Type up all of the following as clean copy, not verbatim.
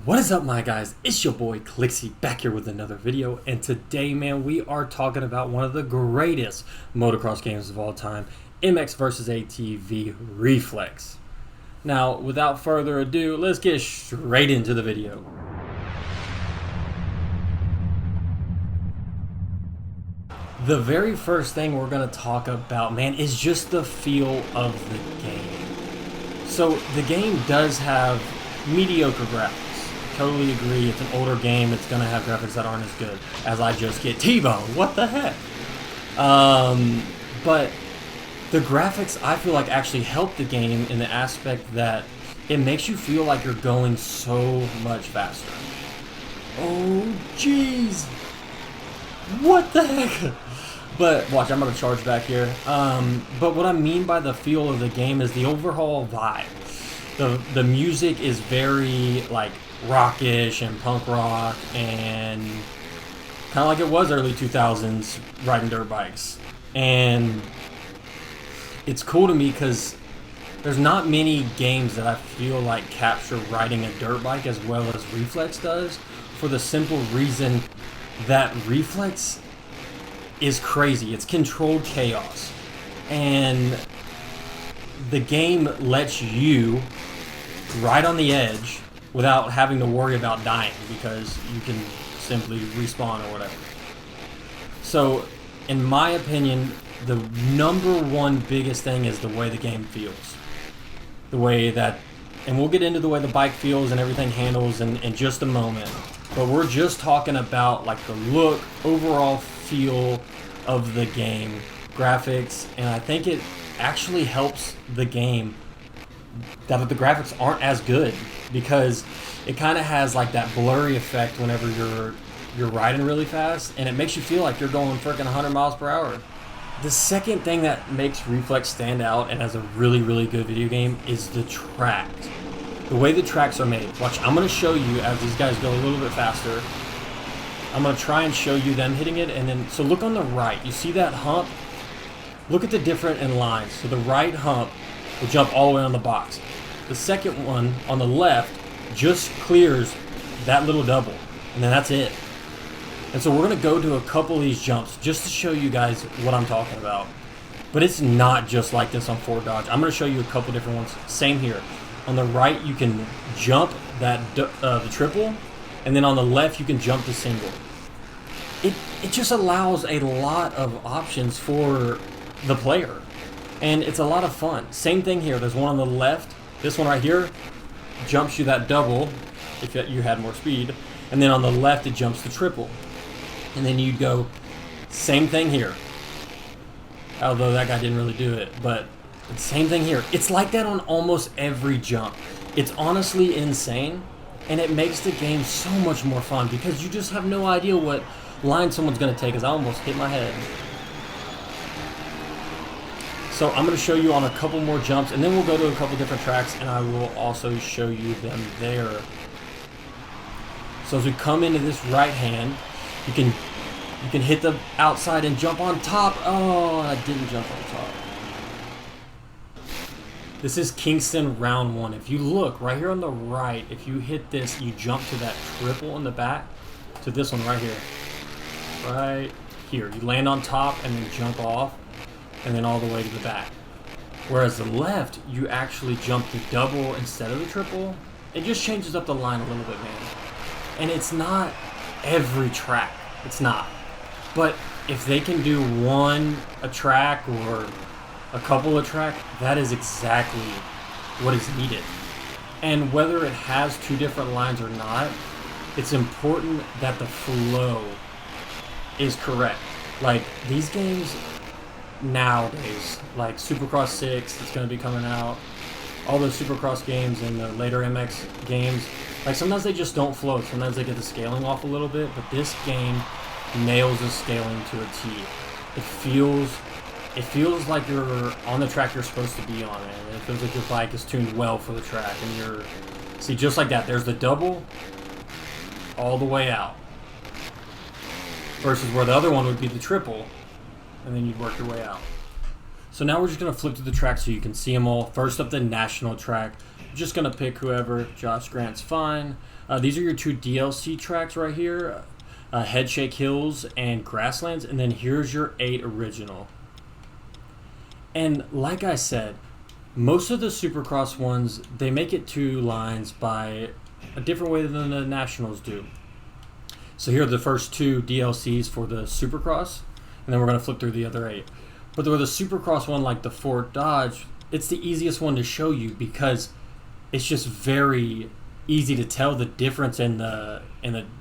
What is up, my guys? It's your boy Clixy back here with another video, and today, man, we are talking about one of the greatest motocross games of all time, MXvsATV Reflex. Now, without further ado, let's get straight into the video. The very first thing we're going to talk about, man, is just the feel of the game. So, the game does have mediocre graphics. Totally agree. It's an older game. It's going to have graphics that aren't as good as I just get T-Bone. What the heck? But the graphics, I feel like, actually help the game in the aspect that it makes you feel like you're going so much faster. Oh, jeez. What the heck? But watch, I'm going to charge back here. But what I mean by the feel of the game is the overall vibe. The music is very, like, rockish and punk rock and kind of like it was early 2000s riding dirt bikes. And it's cool to me because there's not many games that I feel like capture riding a dirt bike as well as Reflex does, for the simple reason that Reflex is crazy. It's controlled chaos, and the game lets you ride on the edge without having to worry about dying, because you can simply respawn or whatever. So, in my opinion, the number one biggest thing is the way the game feels. The way that, and we'll get into the way the bike feels and everything handles in just a moment, but we're just talking about like the look, overall feel of the game, graphics, and I think it actually helps the game that the graphics aren't as good, because it kind of has like that blurry effect whenever you're riding really fast, and it makes you feel like you're going freaking 100 miles per hour. The second thing that makes Reflex stand out and as a really good video game is the tracks. The way the tracks are made. Watch, I'm going to show you as these guys go a little bit faster. I'm going to try and show you them hitting it, and then, so look on the right. You see that hump? Look at the different in lines. So the right hump will jump all the way on the box. The second one on the left just clears that little double, and then that's it. And so we're going to go to a couple of these jumps just to show you guys what I'm talking about. But it's not just like this on Ford Dodge. I'm going to show you a couple different ones. Same here. On the right, you can jump that the triple, and then on the left, you can jump the single. It just allows a lot of options for the player, and it's a lot of fun. Same thing here. There's one on the left. This one right here jumps you that double if you had more speed, and then on the left it jumps the triple, and then you go same thing here, although that guy didn't really do it, but same thing here. It's like that on almost every jump. It's honestly insane, and it makes the game so much more fun because you just have no idea what line someone's going to take. As I almost hit my head. So I'm going to show you on a couple more jumps, and then we'll go to a couple different tracks, and I will also show you them there. So as we come into this right hand, you can hit the outside and jump on top. Oh, I didn't jump on top. This is Kingston round one. If you look right here on the right, if you hit this, you jump to that triple in the back, to this one right here. Right here. You land on top and then jump off, and then all the way to the back. Whereas the left, you actually jump the double instead of the triple. It just changes up the line a little bit, man. And it's not every track. It's not. But if they can do a track or a couple of track, that is exactly what is needed. And whether it has two different lines or not, it's important that the flow is correct. Like these games nowadays, like Supercross 6 that's going to be coming out, all those Supercross games and the later MX games, like sometimes they just don't flow. Sometimes they get the scaling off a little bit, but this game nails the scaling to a T. It feels like you're on the track you're supposed to be on, and it feels like your bike is tuned well for the track, and see, just like that, there's the double all the way out, versus where the other one would be the triple, and then you'd work your way out. So now we're just going to flip to the track so you can see them all. First up, the national track. I'm just going to pick whoever. Josh Grant's fine. These are your 2 DLC tracks right here, Headshake Hills and Grasslands, and then here's your 8 original. And like I said, most of the Supercross ones, they make it 2 lines by a different way than the Nationals do. So here are the first 2 DLCs for the Supercross, and then we're going to flip through the other 8. But with the Supercross one, like the Fort Dodge, it's the easiest one to show you because it's just very easy to tell the difference in the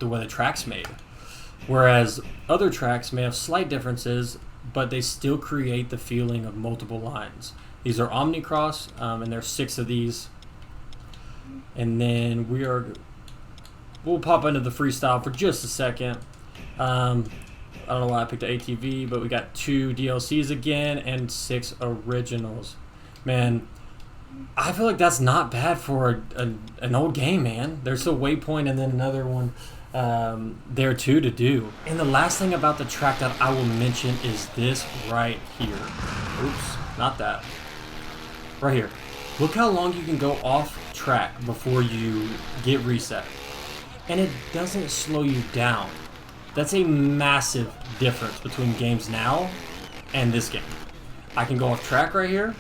way the track's made. Whereas other tracks may have slight differences, but they still create the feeling of multiple lines. These are Omnicross, and there's 6 of these. And then we'll pop into the freestyle for just a second. I don't know why I picked the ATV, but we got 2 DLCs again and 6 originals. Man, I feel like that's not bad for an old game, man. There's a waypoint and then another one there too to do. And the last thing about the track that I will mention is this right here. Oops, not that. Right here. Look how long you can go off track before you get reset. And it doesn't slow you down. That's a massive difference between games now and this game. I can go off track right here.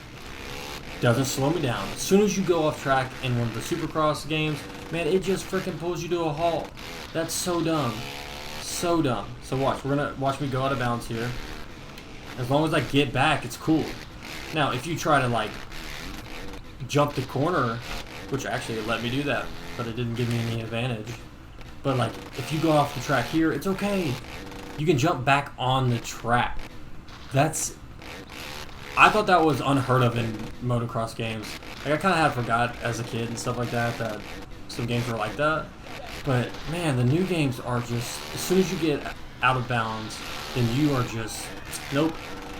Doesn't slow me down. As soon as you go off track in one of the Supercross games, man, it just freaking pulls you to a halt. That's so dumb. So dumb. So watch. We're going to watch me go out of bounds here. As long as I get back, it's cool. Now, if you try to, like, jump the corner, which actually it let me do that, but it didn't give me any advantage. But, like, if you go off the track here, it's okay. You can jump back on the track. I thought that was unheard of in motocross games. Like, I kind of had forgot as a kid and stuff like that some games were like that. But, man, the new games are just, as soon as you get out of bounds, then you are just, nope,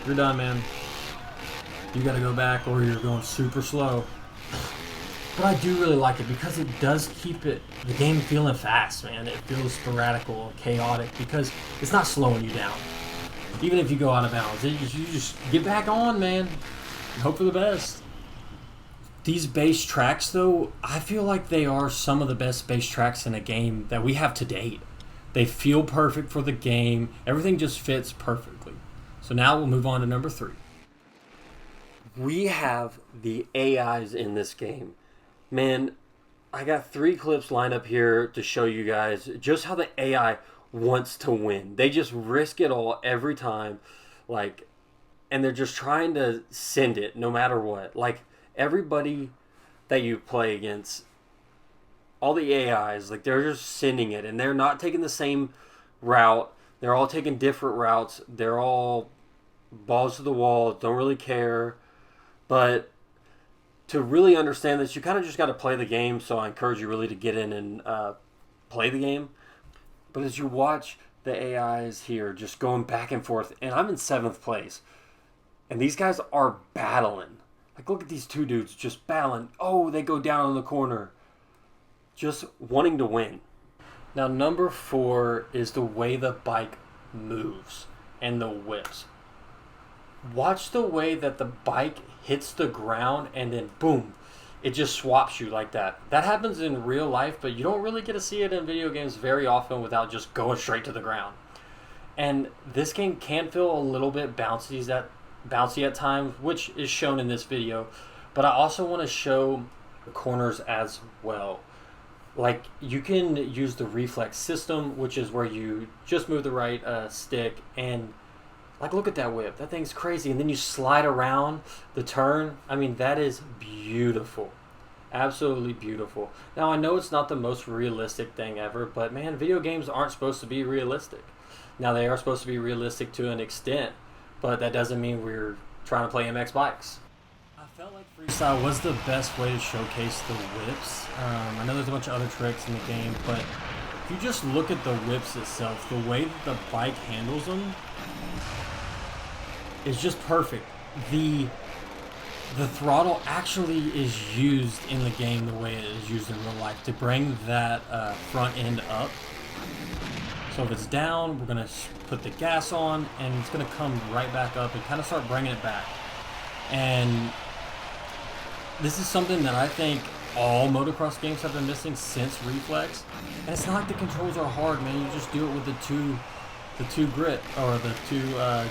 you're done, man. You got to go back or you're going super slow. But I do really like it because it does keep the game feeling fast, man. It feels sporadical, chaotic, because it's not slowing you down. Even if you go out of bounds, you just get back on, man. And hope for the best. These base tracks, though, I feel like they are some of the best base tracks in a game that we have to date. They feel perfect for the game. Everything just fits perfectly. So now we'll move on to number 3. We have the AIs in this game. Man, I got 3 clips lined up here to show you guys just how the AI wants to win. They just risk it all every time, like, and they're just trying to send it no matter what. Like, everybody that you play against, all the AIs, like, they're just sending it, and they're not taking the same route. They're all taking different routes. They're all balls to the wall, don't really care. But to really understand this, you kind of just got to play the game, so I encourage you really to get in and play the game. But as you watch the AIs here just going back and forth, and I'm in 7th place, and these guys are battling. Like, look at these 2 dudes just battling. Oh, they go down in the corner. Just wanting to win. Now, number 4 is the way the bike moves and the whips. Watch the way that the bike hits the ground and then boom, it just swaps you like that. That happens in real life, but you don't really get to see it in video games very often without just going straight to the ground. And this game can feel a little bit bouncy at times, which is shown in this video. But I also want to show the corners as well. Like, you can use the Reflex system, which is where you just move the right stick and, like, look at that whip. That thing's crazy. And then you slide around the turn. I mean, that is beautiful. Absolutely beautiful. Now, I know it's not the most realistic thing ever, but, man, video games aren't supposed to be realistic. Now, they are supposed to be realistic to an extent, but that doesn't mean we're trying to play MX bikes. I felt like freestyle was the best way to showcase the whips. I know there's a bunch of other tricks in the game, but if you just look at the whips itself, the way that the bike handles them, is just perfect. The throttle actually is used in the game the way it is used in real life to bring that front end up. So if it's down, we're going to put the gas on, and it's going to come right back up and kind of start bringing it back. And this is something that I think all motocross games have been missing since Reflex. And it's not like the controls are hard, man. You just do it with the two grit or the two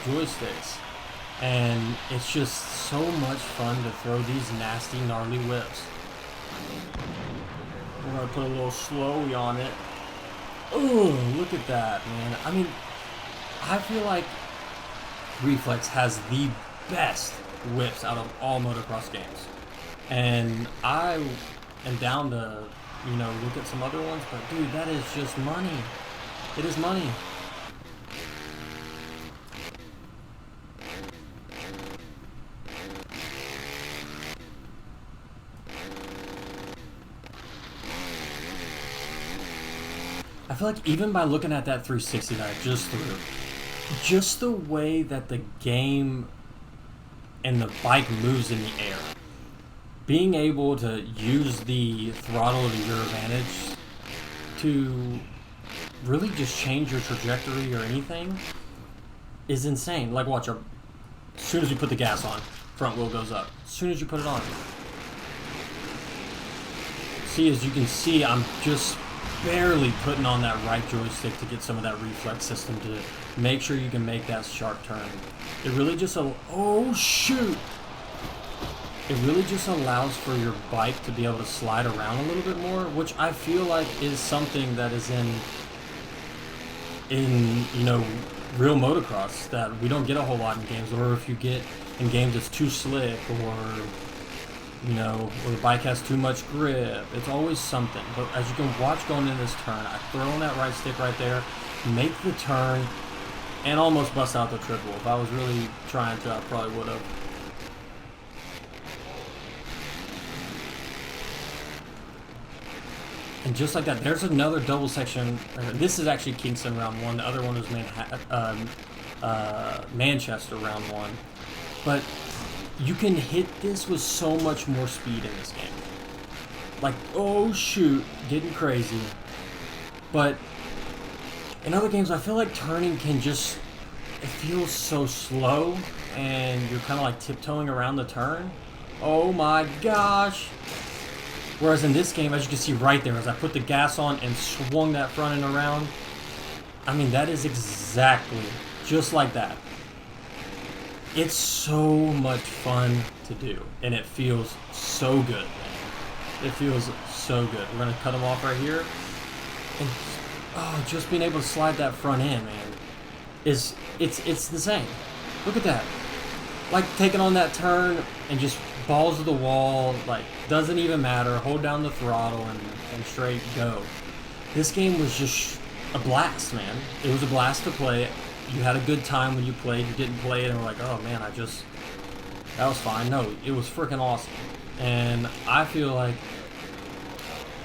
joysticks. And it's just so much fun to throw these nasty, gnarly whips. We're going to put a little slowy on it. Oh, look at that, man. I mean, I feel like Reflex has the best whips out of all motocross games. And I am down to, you know, look at some other ones, but dude, that is just money. It is money. I feel like even by looking at that 360 that I just threw, just the way that the game and the bike moves in the air, being able to use the throttle to your advantage to really just change your trajectory or anything is insane. Like watch, as soon as you put the gas on, front wheel goes up. As soon as you put it on. See, as you can see, I'm just barely putting on that right joystick to get some of that reflex system to make sure you can make that sharp turn. It really just, oh shoot! It really just allows for your bike to be able to slide around a little bit more, which I feel like is something that is in you know, real motocross that we don't get a whole lot in games, or if you get in games it's too slick, or you know, or the bike has too much grip. It's always something. But as you can watch going in this turn, I throw in that right stick right there, make the turn, and almost bust out the triple. If I was really trying to, I probably would have. And just like that, there's another double section. This is actually Kingston round 1. The other one was Manchester round 1. But you can hit this with so much more speed in this game. Like, oh shoot, getting crazy. But in other games, I feel like turning can just, it feels so slow, and you're kind of like tiptoeing around the turn. Oh my gosh. Whereas in this game, as you can see right there, as I put the gas on and swung that front end around, I mean, that is exactly just like that. It's so much fun to do, and it feels so good, man. It feels so good. We're gonna cut them off right here, and oh, just being able to slide that front end, man, it's the same. Look at that, like taking on that turn and just balls to the wall, like doesn't even matter. Hold down the throttle and straight go. This game was just a blast, man. It was a blast to play. You had a good time when you played. You didn't play it and were like, oh man, that was fine. No, it was freaking awesome. And I feel like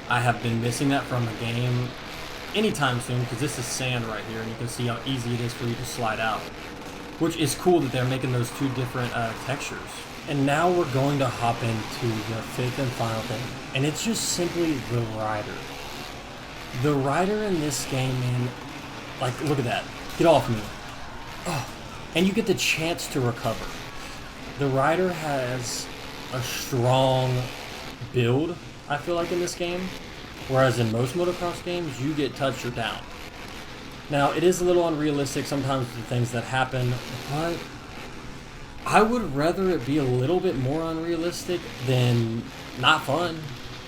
I have been missing that from the game anytime soon, because this is sand right here, and you can see how easy it is for you to slide out. Which is cool that they're making those two different textures. And now we're going to hop into the fifth and final thing, and it's just simply the rider. The rider in this game, man, like, look at that. Get off me. Oh, and you get the chance to recover. The rider has a strong build, I feel like, in this game, whereas in most motocross games, you get touched or down. Now, it is a little unrealistic sometimes with the things that happen, but I would rather it be a little bit more unrealistic than not fun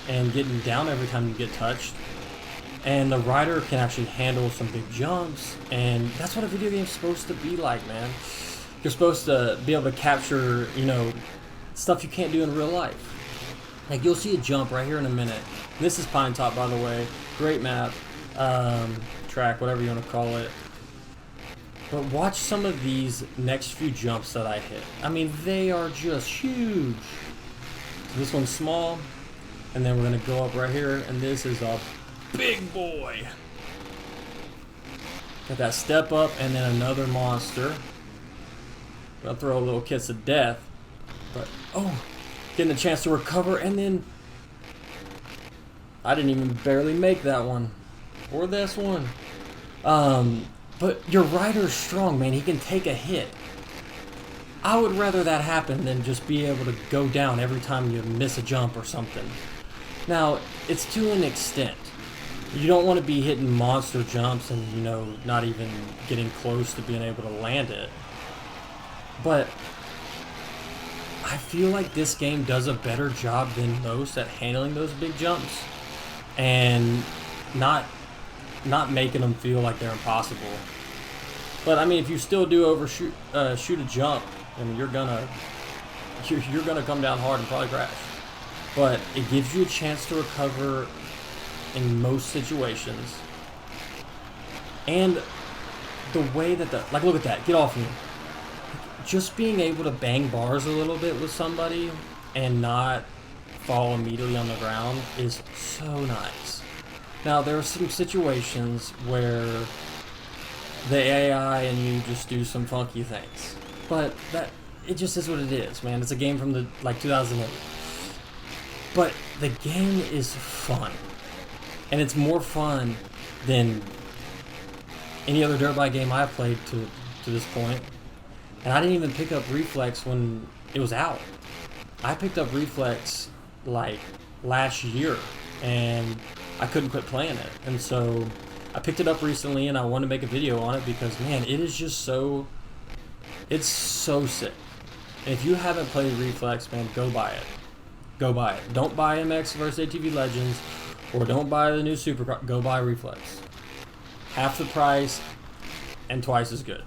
and getting down every time you get touched. And the rider can actually handle some big jumps, and that's what a video game's supposed to be like, man. You're supposed to be able to capture, you know, stuff you can't do in real life. Like, you'll see a jump right here in a minute. This is Pine Top, by the way. Great map, track, whatever you want to call it. But watch some of these next few jumps that I hit. I mean, they are just huge. So this one's small, and then we're going to go up right here, and this is a big boy. Got that step up, and then another monster. I'll throw a little kiss of death, but oh, getting a chance to recover, and then I didn't even barely make that one, or this one. But your rider's strong, man. He can take a hit. I would rather that happen than just be able to go down every time you miss a jump or something. Now, it's to an extent. You don't want to be hitting monster jumps and, you know, not even getting close to being able to land it. But I feel like this game does a better job than most at handling those big jumps and not making them feel like they're impossible. But I mean, if you still do overshoot shoot a jump, I mean, you're gonna come down hard and probably crash. But it gives you a chance to recover in most situations. And the way that like, look at that, get off me. Just being able to bang bars a little bit with somebody and not fall immediately on the ground is so nice. Now, there are some situations where the AI and you just do some funky things, but it just is what it is, man. It's a game from the 2008, but the game is fun, and it's more fun than any other dirt bike game I've played to this point. And I didn't even pick up Reflex when it was out. I picked up Reflex like last year, and I couldn't quit playing it. And so I picked it up recently, and I wanted to make a video on it because, man, it is just it's so sick. And if you haven't played Reflex, man, go buy it. Go buy it. Don't buy MXvsATV Legends, or don't buy the new Supercross. Go buy Reflex. Half the price and twice as good.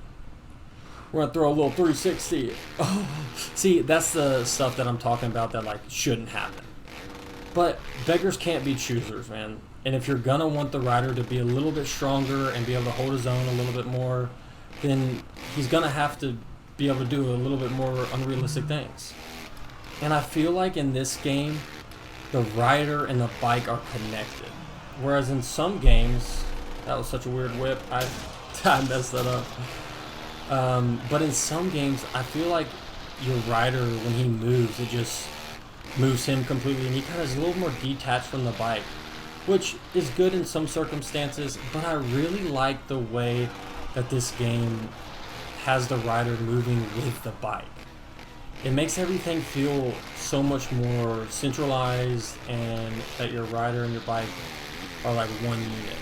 We're gonna throw a little 360. Oh, see, that's the stuff that I'm talking about that like shouldn't happen. But beggars can't be choosers, man. And if you're gonna want the rider to be a little bit stronger and be able to hold his own a little bit more, then he's gonna have to be able to do a little bit more unrealistic things. And I feel like in this game, the rider and the bike are connected. Whereas in some games, that was such a weird whip, I messed that up. But in some games, I feel like your rider, when he moves, it just moves him completely, and he kind of is a little more detached from the bike, which is good in some circumstances, but I really like the way that this game has the rider moving with the bike. It makes everything feel so much more centralized, and that your rider and your bike are like one unit.